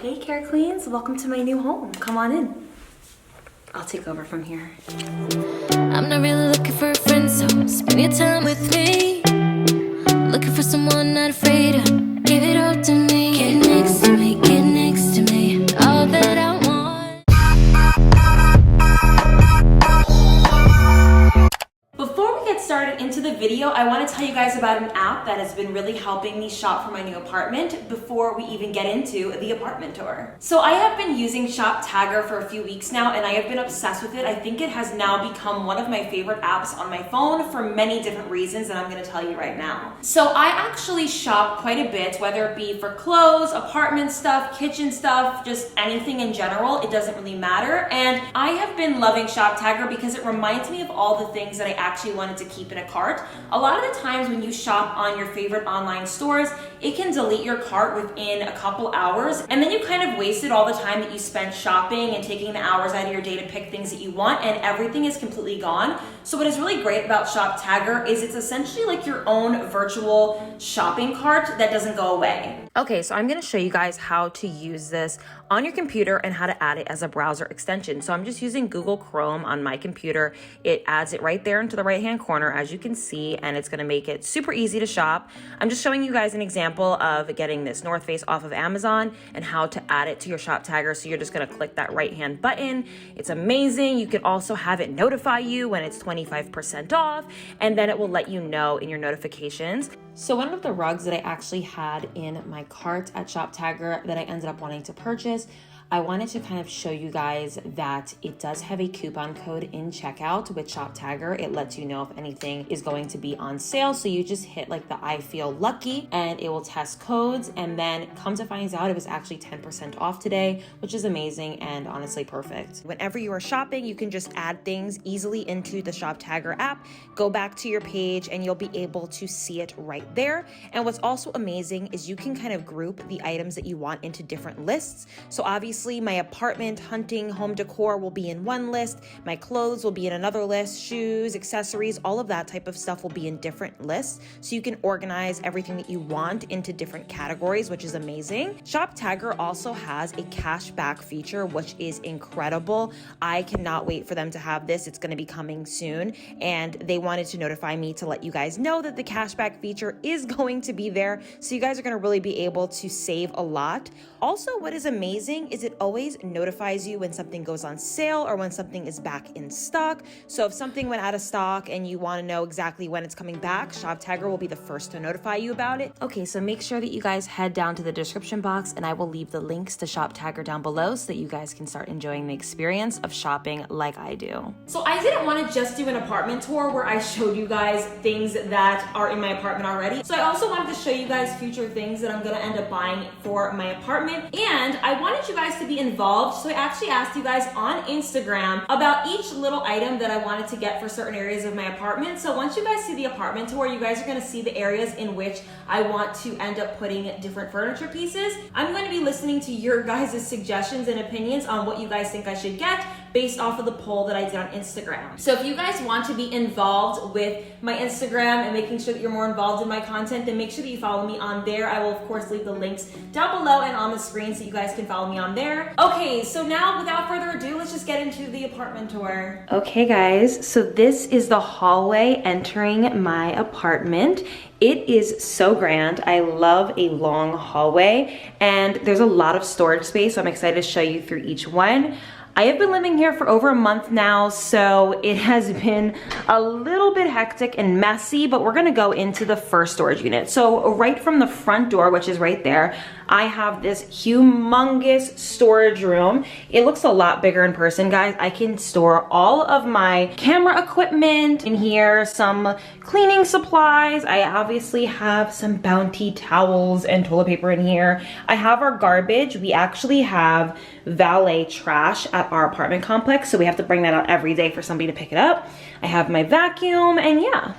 Hey Care Queens, welcome to my new home. Come on in. I'll take over from here. I'm not really looking for a friend, so spend your time with me. Looking for someone not afraid to give it all to me. Get next to me, get next to me. All that I want. Before we get started into the video, I want to tell you guys about an app that has been really helping me shop for my new apartment before we even get into the apartment tour. So I have been using Shop Tagger for a few weeks now, and I have been obsessed with it. I think it has now become one of my favorite apps on my phone for many different reasons, and I'm going to tell you right now. So I actually shop quite a bit, whether it be for clothes, apartment stuff, kitchen stuff, just anything in general. It doesn't really matter. And I have been loving Shop Tagger because it reminds me of all the things that I actually wanted to keep in a cart. A lot of the times when you shop on your favorite online stores, it can delete your cart within a couple hours, and then you kind of wasted all the time that you spent shopping and taking the hours out of your day to pick things that you want, and everything is completely gone. So what is really great about Shop Tagger is it's essentially like your own virtual shopping cart that doesn't go away. Okay, so I'm gonna show you guys how to use this on your computer and how to add it as a browser extension. So I'm just using Google Chrome on my computer. It adds it right there into the right-hand corner, as you can see, and it's gonna make it super easy to shop. I'm just showing you guys an example of getting this North Face off of Amazon and how to add it to your Shop Tagger. So you're just gonna click that right-hand button. It's amazing. You can also have it notify you when it's 25% off, and then it will let you know in your notifications. So one of the rugs that I actually had in my cart at Shop Tagger that I ended up wanting to purchase, I wanted to kind of show you guys that it does have a coupon code in checkout with Shop Tagger. It lets you know if anything is going to be on sale. So you just hit like the I feel lucky and it will test codes, and then come to find out it was actually 10% off today, which is amazing and honestly perfect. Whenever you are shopping, you can just add things easily into the Shop Tagger app, go back to your page, and you'll be able to see it right there. And what's also amazing is you can kind of group the items that you want into different lists. So obviously my apartment, hunting, home decor will be in one list. My clothes will be in another list. Shoes, accessories, all of that type of stuff will be in different lists. So you can organize everything that you want into different categories, which is amazing. Shop Tagger also has a cashback feature, which is incredible. I cannot wait for them to have this. It's going to be coming soon. And they wanted to notify me to let you guys know that the cashback feature is going to be there. So you guys are going to really be able to save a lot. Also, what is amazing is it always notifies you when something goes on sale or when something is back in stock. So if something went out of stock and you want to know exactly when it's coming back, Shop Tagger will be the first to notify you about it. Okay, so make sure that you guys head down to the description box, and I will leave the links to Shop Tagger down below so that you guys can start enjoying the experience of shopping like I do. So I didn't want to just do an apartment tour where I showed you guys things that are in my apartment already. So I also wanted to show you guys future things that I'm going to end up buying for my apartment. And I wanted you guys to be involved, so I actually asked you guys on Instagram about each little item that I wanted to get for certain areas of my apartment. So once you guys see the apartment tour, you guys are going to see the areas in which I want to end up putting different furniture pieces. I'm going to be listening to your guys' suggestions and opinions on what you guys think I should get based off of the poll that I did on Instagram. So if you guys want to be involved with my Instagram and making sure that you're more involved in my content, then make sure that you follow me on there. I will of course leave the links down below and on the screen so you guys can follow me on there. Okay, so now without further ado, let's just get into the apartment tour. Okay guys, so this is the hallway entering my apartment. It is so grand. I love a long hallway, and there's a lot of storage space, so I'm excited to show you through each one. I have been living here for over a month now, so it has been a little bit hectic and messy, but we're gonna go into the first storage unit. So right from the front door, which is right there, I have this humongous storage room. It looks a lot bigger in person, guys. I can store all of my camera equipment in here, some cleaning supplies. I obviously have some Bounty towels and toilet paper in here. I have our garbage. We actually have valet trash at our apartment complex, so we have to bring that out every day for somebody to pick it up. I have my vacuum, and yeah.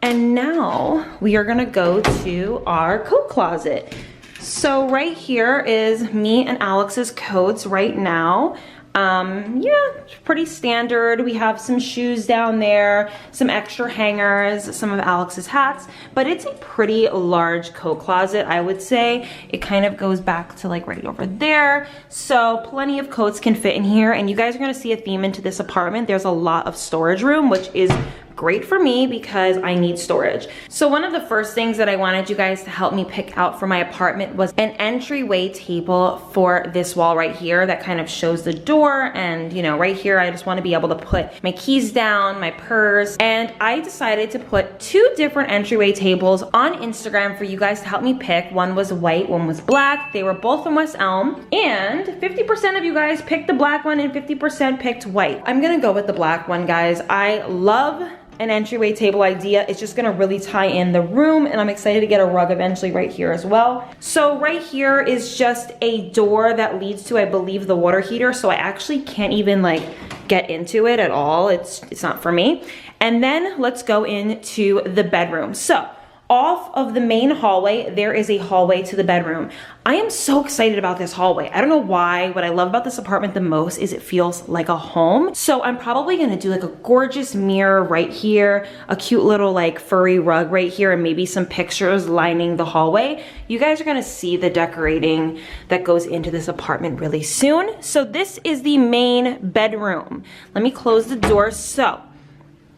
And now we are gonna go to our coat closet. So right here is me and Alex's coats right now. Yeah, pretty standard. We have some shoes down there, some extra hangers, some of Alex's hats, but it's a pretty large coat closet, I would say. It kind of goes back to like right over there. So plenty of coats can fit in here, and you guys are gonna see a theme into this apartment. There's a lot of storage room, which is great for me because I need storage. So one of the first things that I wanted you guys to help me pick out for my apartment was an entryway table for this wall right here that kind of shows the door. And you know, right here, I just want to be able to put my keys down, my purse. And I decided to put 2 different entryway tables on Instagram for you guys to help me pick. One was white, one was black. They were both from West Elm. And 50% of you guys picked the black one and 50% picked white. I'm gonna go with the black one, guys. I love an entryway table idea. It's just gonna really tie in the room, and I'm excited to get a rug eventually right here as well. So right here is just a door that leads to, I believe, the water heater, so I actually can't even like get into it at all. It's not for me. And then let's go into the bedroom. So off of the main hallway, there is a hallway to the bedroom. I am so excited about this hallway. I don't know why. What I love about this apartment the most is it feels like a home. So I'm probably gonna do like a gorgeous mirror right here, a cute little like furry rug right here, and maybe some pictures lining the hallway. You guys are gonna see the decorating that goes into this apartment really soon. So this is the main bedroom. Let me close the door. So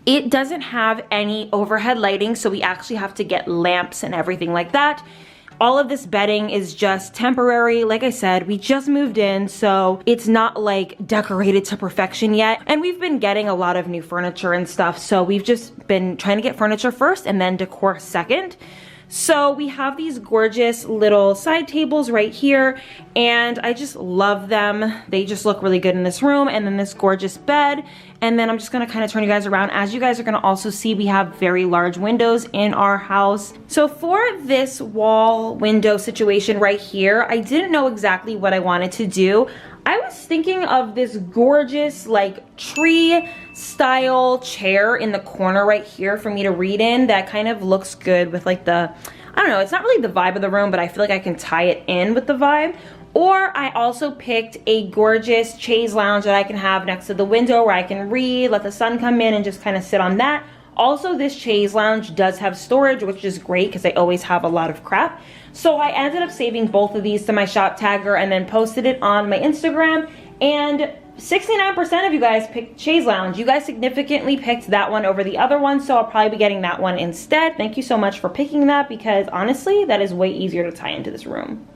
it doesn't have any overhead lighting, so we actually have to get lamps and everything like that. All of this bedding is just temporary. Like I said, we just moved in, so it's not like decorated to perfection yet. And we've been getting a lot of new furniture and stuff, so we've just been trying to get furniture first and then decor second. So we have these gorgeous little side tables right here, and I just love them. They just look really good in this room, and then this gorgeous bed. And then I'm just gonna kind of turn you guys around. As you guys are gonna also see, we have very large windows in our house. So for this wall window situation right here, I didn't know exactly what I wanted to do. I was thinking of this gorgeous like tree style chair in the corner right here for me to read in that kind of looks good with like the, I don't know, it's not really the vibe of the room, but I feel like I can tie it in with the vibe. Or I also picked a gorgeous chaise lounge that I can have next to the window where I can read, let the sun come in, and just kind of sit on that. Also, this chaise lounge does have storage, which is great because I always have a lot of crap. So I ended up saving both of these to my shop tagger and then posted it on my Instagram. And 69% of you guys picked chaise lounge. You guys significantly picked that one over the other one, so I'll probably be getting that one instead. Thank you so much for picking that because honestly, that is way easier to tie into this room.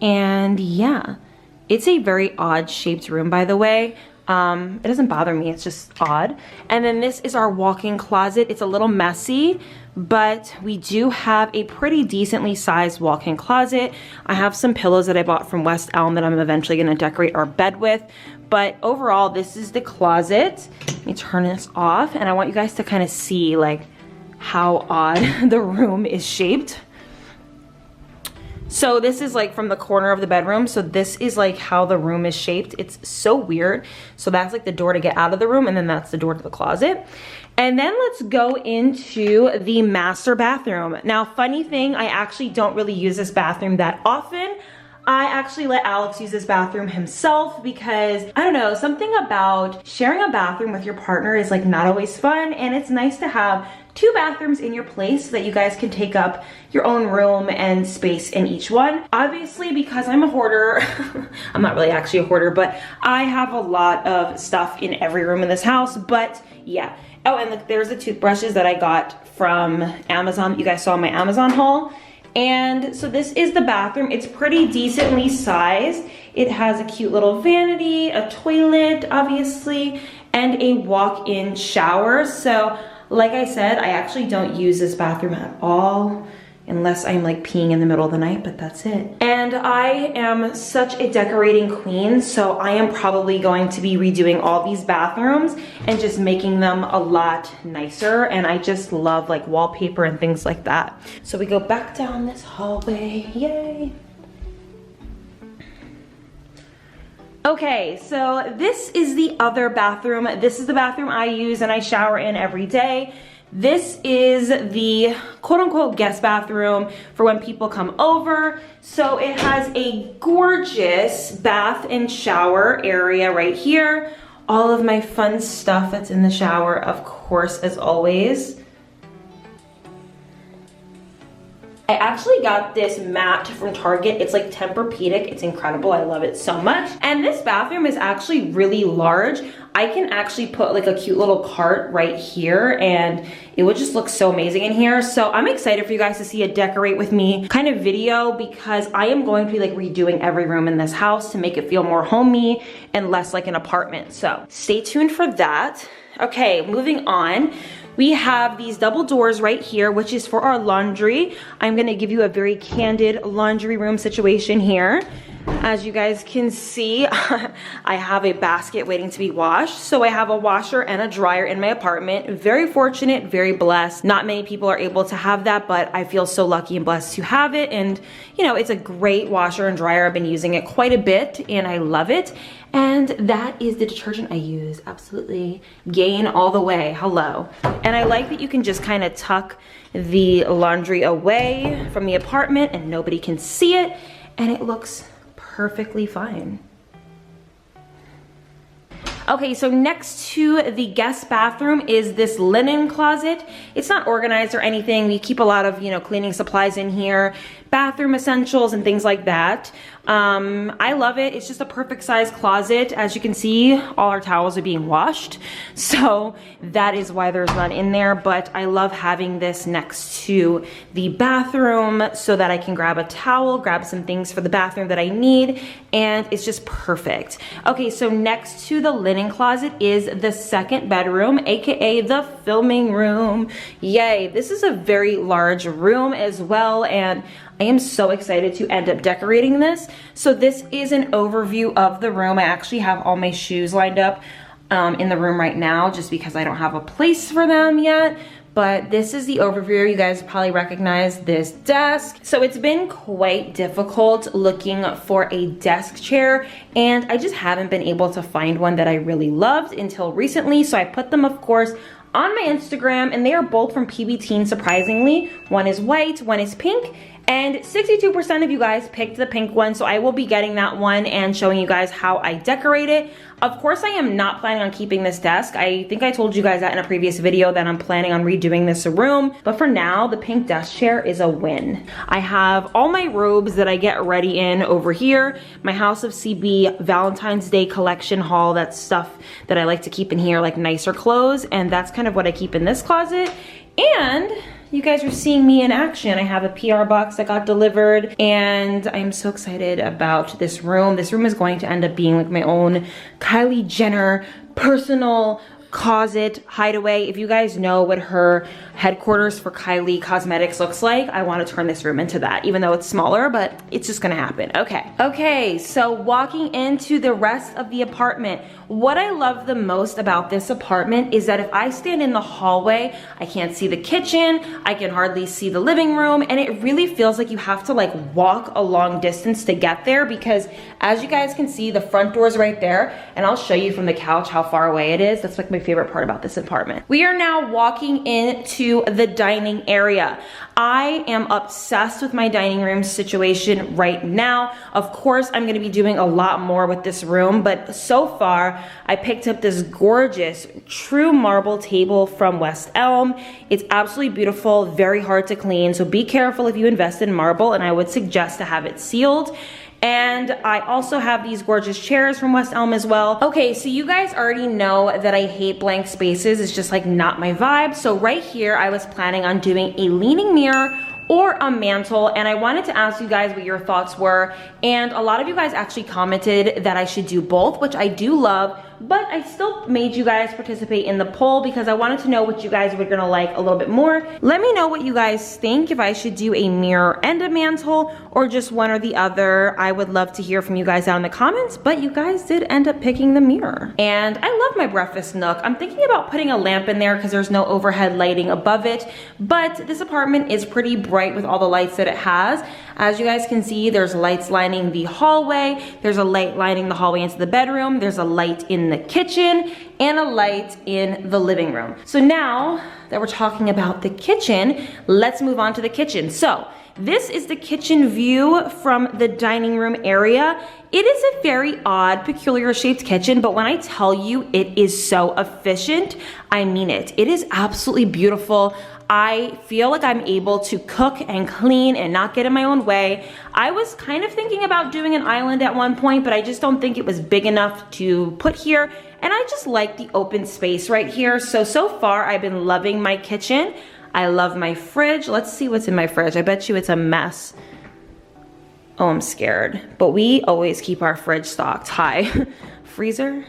And yeah, it's a very odd shaped room, by the way. It doesn't bother me, it's just odd. And then this is our walk-in closet. It's a little messy, but we do have a pretty decently sized walk-in closet. I have some pillows that I bought from West Elm that I'm eventually gonna decorate our bed with. But overall, this is the closet. Let me turn this off, and I want you guys to kind of see like how odd the room is shaped. So this is like from the corner of the bedroom. So this is like how the room is shaped. It's so weird. So that's like the door to get out of the room, and then that's the door to the closet. And then let's go into the master bathroom. Now, funny thing, I actually don't really use this bathroom that often. I actually let Alex use this bathroom himself because, I don't know, something about sharing a bathroom with your partner is like not always fun, and it's nice to have 2 bathrooms in your place so that you guys can take up your own room and space in each one. Obviously, because I'm a hoarder, I'm not really actually a hoarder, but I have a lot of stuff in every room in this house, but yeah. Oh, and look, there's the toothbrushes that I got from Amazon that you guys saw in my Amazon haul. And so this is the bathroom. It's pretty decently sized. It has a cute little vanity, a toilet, obviously, and a walk-in shower. So like I said, I actually don't use this bathroom at all unless I'm like peeing in the middle of the night, but that's it. And I am such a decorating queen, so I am probably going to be redoing all these bathrooms and just making them a lot nicer. And I just love like wallpaper and things like that. So we go back down this hallway, yay. Okay, so this is the other bathroom. This is the bathroom I use and I shower in every day. This is the quote-unquote guest bathroom for when people come over. So it has a gorgeous bath and shower area right here. All of my fun stuff that's in the shower, of course, as always. I actually got this mat from Target. It's like Tempur-Pedic. It's incredible. I love it so much. And this bathroom is actually really large. I can actually put like a cute little cart right here and it would just look so amazing in here. So I'm excited for you guys to see a decorate with me kind of video because I am going to be like redoing every room in this house to make it feel more homey and less like an apartment. So stay tuned for that. Okay, moving on. We have these double doors right here, which is for our laundry. I'm gonna give you a very candid laundry room situation here. As you guys can see, I have a basket waiting to be washed. So I have a washer and a dryer in my apartment. Very fortunate, very blessed. Not many people are able to have that, but I feel so lucky and blessed to have it. And you know, it's a great washer and dryer. I've been using it quite a bit and I love it. And that is the detergent I use. Absolutely. Gain all the way. Hello. And I like that you can just kind of tuck the laundry away from the apartment and nobody can see it. And it looks perfectly fine. Okay, so next to the guest bathroom is this linen closet. It's not organized or anything. We keep a lot of, you know, cleaning supplies in here, bathroom essentials and things like that. I love it. It's just a perfect size closet. As you can see, all our towels are being washed. So that is why there's none in there, but I love having this next to the bathroom so that I can grab a towel, grab some things for the bathroom that I need, and it's just perfect. Okay, so next to the linen closet is the second bedroom, aka the filming room. Yay, this is a very large room as well, and I am so excited to end up decorating this. So this is an overview of the room. I actually have all my shoes lined up in the room right now just because I don't have a place for them yet. But this is the overview. You guys probably recognize this desk. So it's been quite difficult looking for a desk chair and I just haven't been able to find one that I really loved until recently. So I put them, of course, on my Instagram and they are both from PB Teen, surprisingly. One is white, one is pink. And 62% of you guys picked the pink one, so I will be getting that one and showing you guys how I decorate it. Of course, I am not planning on keeping this desk. I think I told you guys that in a previous video that I'm planning on redoing this room. But for now, the pink desk chair is a win. I have all my robes that I get ready in over here. My House of CB Valentine's Day collection haul. That's stuff that I like to keep in here, like nicer clothes. And that's kind of what I keep in this closet. And you guys are seeing me in action. I have a PR box that got delivered and I'm so excited about this room. This room is going to end up being like my own Kylie Jenner personal closet hideaway. If you guys know what her headquarters for Kylie Cosmetics looks like, I want to turn this room into that, even though it's smaller, but it's just gonna happen. Okay, so walking into the rest of the apartment, what I love the most about this apartment is that if I stand in the hallway, I can't see the kitchen, I can hardly see the living room, and it really feels like you have to like walk a long distance to get there because as you guys can see, the front door is right there, and I'll show you from the couch how far away it is. That's like my favorite part about this apartment. We are now walking into the dining area. I am obsessed with my dining room situation right now. Of course, I'm gonna be doing a lot more with this room, but so far, I picked up this gorgeous true marble table from West Elm. It's absolutely beautiful, very hard to clean, so be careful if you invest in marble, and I would suggest to have it sealed. And I also have these gorgeous chairs from West Elm as well. Okay, so you guys already know that I hate blank spaces. It's just like not my vibe. So right here, I was planning on doing a leaning mirror or a mantle, and I wanted to ask you guys what your thoughts were. And a lot of you guys actually commented that I should do both, which I do love, but I still made you guys participate in the poll because I wanted to know what you guys were gonna like a little bit more. Let me know what you guys think, if I should do a mirror and a mantle or just one or the other. I would love to hear from you guys down in the comments, but you guys did end up picking the mirror. And I love my breakfast nook. I'm thinking about putting a lamp in there because there's no overhead lighting above it, but this apartment is pretty bright with all the lights that it has. As you guys can see, there's lights lining the hallway, there's a light lining the hallway into the bedroom, there's a light in in the kitchen and a light in the living room. So now that we're talking about the kitchen, let's move on to the kitchen. So this is the kitchen view from the dining room area. It is a very odd, peculiar shaped kitchen, but when I tell you it is so efficient, I mean it. It is absolutely beautiful. I feel like I'm able to cook and clean and not get in my own way. I was kind of thinking about doing an island at one point, but I just don't think it was big enough to put here. And I just like the open space right here. So far I've been loving my kitchen. I love my fridge. Let's see what's in my fridge. I bet you it's a mess. Oh, I'm scared. But we always keep our fridge stocked high. Freezer?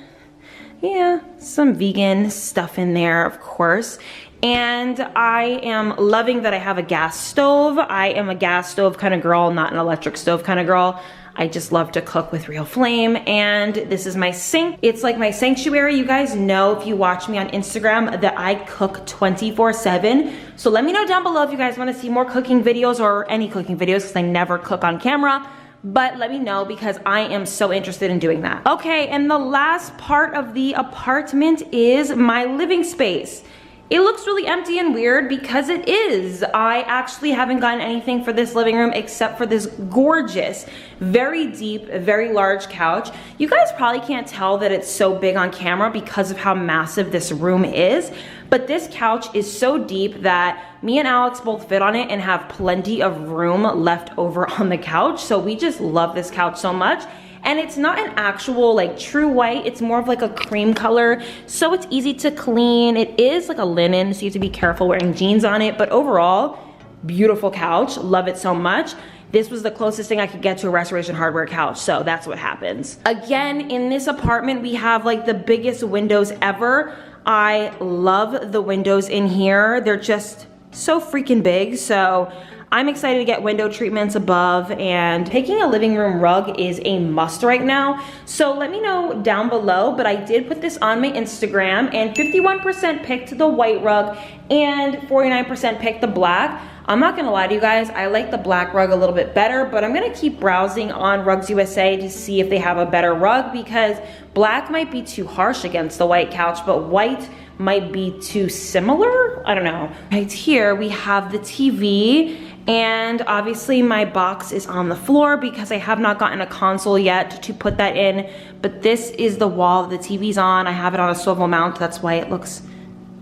Yeah, some vegan stuff in there, of course. And I am loving that I have a gas stove. I am a gas stove kind of girl, not an electric stove kind of girl. I just love to cook with real flame. And this is my sink. It's like my sanctuary. You guys know, if you watch me on Instagram, that I cook 24/7. So let me know down below if you guys want to see more cooking videos or any cooking videos, because I never cook on camera. But let me know, because I am so interested in doing that. Okay, and the last part of the apartment is my living space. It looks really empty and weird because it is. I actually haven't gotten anything for this living room except for this gorgeous, very deep, very large couch. You guys probably can't tell that it's so big on camera because of how massive this room is, but this couch is so deep that me and Alex both fit on it and have plenty of room left over on the couch. So we just love this couch so much. And it's not an actual like true white, it's more of like a cream color, so it's easy to clean. It is like a linen, so you have to be careful wearing jeans on it, but overall, beautiful couch, love it so much. This was the closest thing I could get to a Restoration Hardware couch, so that's what happens. Again, in this apartment, we have like the biggest windows ever. I love the windows in here. They're just so freaking big, so I'm excited to get window treatments above, and picking a living room rug is a must right now. So let me know down below, but I did put this on my Instagram, and 51% picked the white rug and 49% picked the black. I'm not gonna lie to you guys, I like the black rug a little bit better, but I'm gonna keep browsing on Rugs USA to see if they have a better rug, because black might be too harsh against the white couch, but white might be too similar. I don't know. Right here we have the TV, and obviously my box is on the floor because I have not gotten a console yet to put that in, but this is the wall the TV's on. I have it on a swivel mount, that's why it looks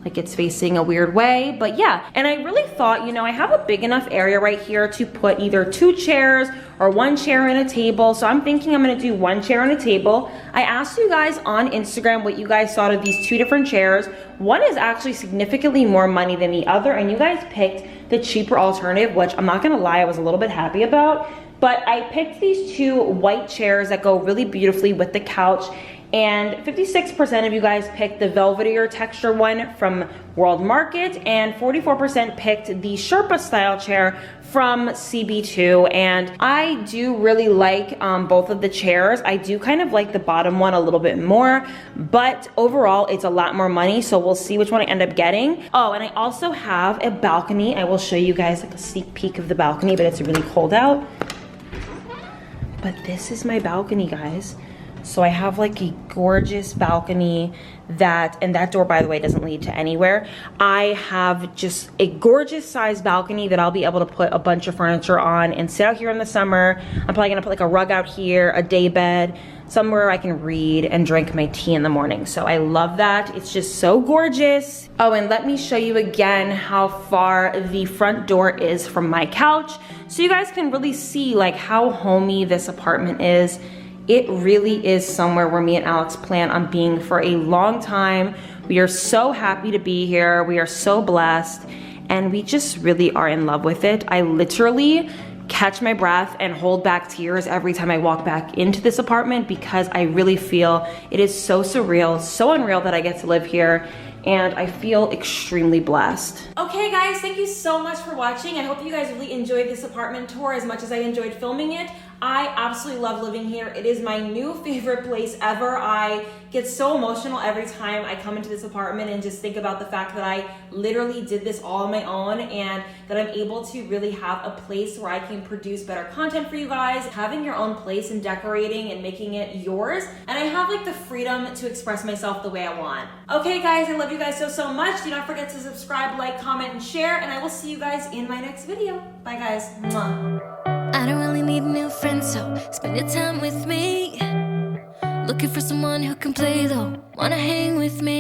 like it's facing a weird way, but yeah. And I really thought, you know, I have a big enough area right here to put either 2 chairs or 1 chair and a table. So I'm thinking I'm gonna do 1 chair and a table. I asked you guys on Instagram what you guys thought of these 2 different chairs. One is actually significantly more money than the other, and you guys picked the cheaper alternative, which I'm not gonna lie, I was a little bit happy about. But I picked these 2 white chairs that go really beautifully with the couch, and 56% of you guys picked the velvetier texture one from World Market, and 44% picked the Sherpa style chair from CB2. And I do really like both of the chairs. I do kind of like the bottom one a little bit more, but overall it's a lot more money, so we'll see which one I end up getting. Oh, and I also have a balcony. I will show you guys like a sneak peek of the balcony, but it's really cold out. But this is my balcony, guys. So I have like a gorgeous balcony and that door, by the way, doesn't lead to anywhere. I have just a gorgeous sized balcony that I'll be able to put a bunch of furniture on and sit out here in the summer. I'm probably gonna put like a rug out here, a day bed, somewhere I can read and drink my tea in the morning. So I love that. It's just so gorgeous. Oh, and let me show you again how far the front door is from my couch, so you guys can really see like how homey this apartment is. It really is somewhere where me and Alex plan on being for a long time. We are so happy to be here. We are so blessed, and we just really are in love with it. I literally catch my breath and hold back tears every time I walk back into this apartment, because I really feel it is so surreal, so unreal that I get to live here. And I feel extremely blessed. Okay guys, thank you so much for watching. I hope you guys really enjoyed this apartment tour as much as I enjoyed filming it. I absolutely love living here. It is my new favorite place ever. I get so emotional every time I come into this apartment and just think about the fact that I literally did this all on my own and that I'm able to really have a place where I can produce better content for you guys, having your own place and decorating and making it yours. And I have like the freedom to express myself the way I want. Okay guys, I love you guys so much. Do not forget to subscribe, like, comment, and share, and I will see you guys in my next video. Bye guys. Mwah. I don't really need a new friend, so spend your time with me. Looking for someone who can play though, wanna hang with me.